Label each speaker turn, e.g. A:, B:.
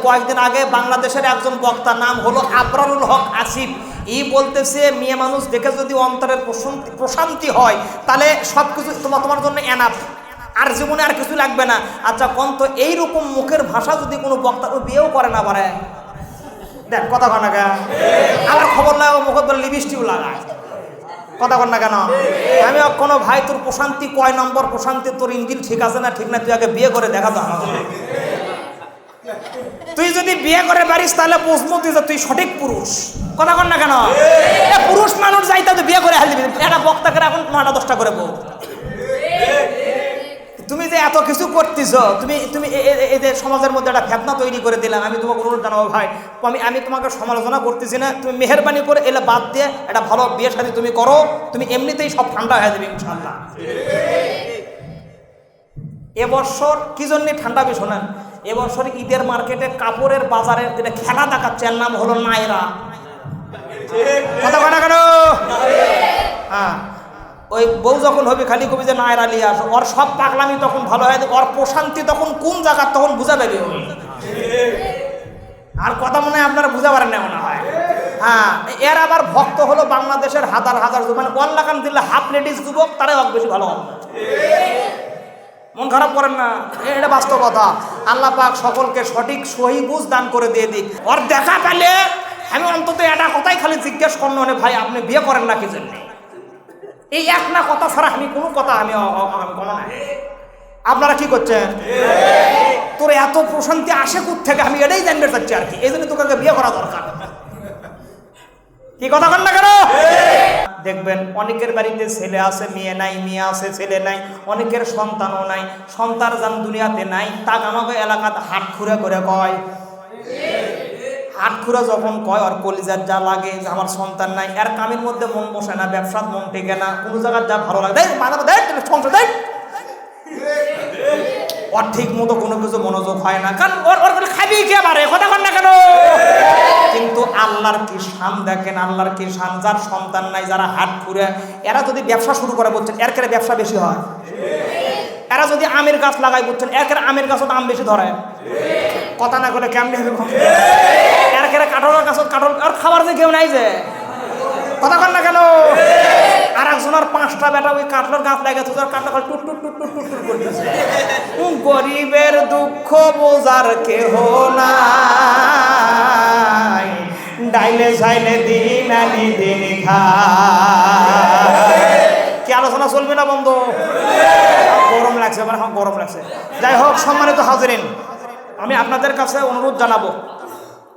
A: কয়েকদিন আগে বাংলাদেশের একজন বক্তা, নাম হলো আবরারুল হক আসিফ, বলতেছে মেয়ে মানুষ দেখে যদি অন্তরের প্রশান্তি হয় তাহলে সব কিছু তোমার জন্য এনাফ, আর জীবনে আর কিছু লাগবে না। আচ্ছা কোন তো এইরকম মুখের ভাষা যদি কোনো বক্তা বিয়েও করে না পারে, দেখ কথা কন না কেন, আমার খবর লাগে মুখে বলে লিপস্টিক লাগায়, কথা কন না কেন। আমি কোনো ভাই তোর প্রশান্তি কয় নম্বর প্রশান্তি, তোর ইঞ্জিন ঠিক আছে না ঠিক না, তুই আগে বিয়ে করে দেখা তো আমাকে। তুই যদি বিয়ে করে পারিস তাহলে বুঝবো তুই সঠিক পুরুষ, কথা কন না কেন। পুরুষ মানুষ যাইতে তুই বিয়ে করে হাল দিবি, একটা বক্তাকে এখন 9টা 10টা করে বউ। তুমি যে এত কিছু করতেছ, তুমি এই যে সমাজের মধ্যে একটা ফেতনা তৈরি করে দিলাম। আমি তোমাকে অনুরোধ জানাবো ভাই, আমি তোমাকে সমালোচনা করতেছি না, তুমি মেহেরবানি করে এলে বাদ দিয়ে একটা ভালো বিয়ে শাদী তুমি করো, তুমি এমনিতেই সব ঠান্ডা হয়ে যাবে ইনশাআল্লাহ। এবছর কি জন্য ঠান্ডা বেশি শোনেন, এবছর ঈদের মার্কেটে কাপড়ের বাজারে যেটা খেলা দেখাচ্ছে এর নাম হলো নায়রা, কথা কয় না কেন। হ্যাঁ, ওই বউ যখন হবে খালি কবি যে নায়রা নিয়ে আসো, ওর সব পাগলামি তখন ভালো হয়, ওর প্রশান্তি তখন কোন জায়গা তখন বুঝা পাবে। আর কথা মনে হয় আপনারা বুঝা পারেন না মনে হয়। হ্যাঁ, এর আবার ভক্ত হলো বাংলাদেশের হাজার হাজার যুবক, মানে ওয়াল্লাকান দিল্লা হাফ লেডিস যুবক, তারাই বেশি ভালো হবে। মন খারাপ করেন না, এটা বাস্তবতা। আল্লাহ পাক সকলকে সঠিক সহি বুঝ দান করে দিয়ে দিক। ওর দেখা পেলে আমি অন্তত এটা কথাই খালি জিজ্ঞেস করলো, ভাই আপনি বিয়ে করেন না কি জন্য, এই এক না কথা ছাড়া আমি কোনো কথা আমি কোনো নাই। আপনারা কি করছেন, তোর এত প্রশান্তি আসে কোথা থেকে, আমি এটাই জানতে চাচ্ছি আর কি, এই জন্য তোকে বিয়ে করা দরকার, কি কথা কন না কেন। দেখবেন অনেকের বাড়িতে ছেলে আছে মেয়ে নাই, মেয়ে আছে ছেলে নাই, অনেকের সন্তানও নাই, সন্তান যান দুনিয়াতে নাই, তাক আমাকে এলাকাতে হাট খুঁড়ে করে কয়, হাট খুঁড়া যখন কয় ওর কলিজার যা লাগে যে আমার সন্তান নাই, এর কামের মধ্যে মন বসে না, ব্যবসার মন টেকে না, কোনো জায়গার যা ভালো লাগে দেখ মাথা দেখ সংসার দেখ, ওর ঠিক মতো কোনো কিছু মনোযোগ হয় না, কারণ ওর খাবি কে পারে, কথা কন না কেন। কিন্তু আল্লাহর কি শান দেখেন, আল্লাহর কি শান, যার সন্তান নাই, যারা হাট খুঁড়ে, এরা যদি ব্যবসা শুরু করে বলছেন এর কেরে ব্যবসা বেশি হয়। এরা যদি আমের গাছ লাগাই বলছেন এর কেরে আমের গাছও দাম বেশি ধরে, কথা না করে কেমনি হবে। এর কেরে কাঠলের গাছ কাঠল, আর খাবার যে কেউ নাই যে, কথা কন না কেন। আর একজনের 5টা বেটা ওই কাঠলের গাছ লাগাচ্ছে, কাঠল টুট টুট টুট টুট টুট টুট করতেছে। গরিবের দুঃখ বোঝার কেহ নাই, ডাইলে সাইলে দিন আনি দিন খায়। কি আলোচনা চলবে না বন্ধু, গরম লাগছে, আমার গরম লাগছে। যাই হোক সম্মানিত হাজিরিন, আমি আপনাদের কাছে অনুরোধ জানাবো,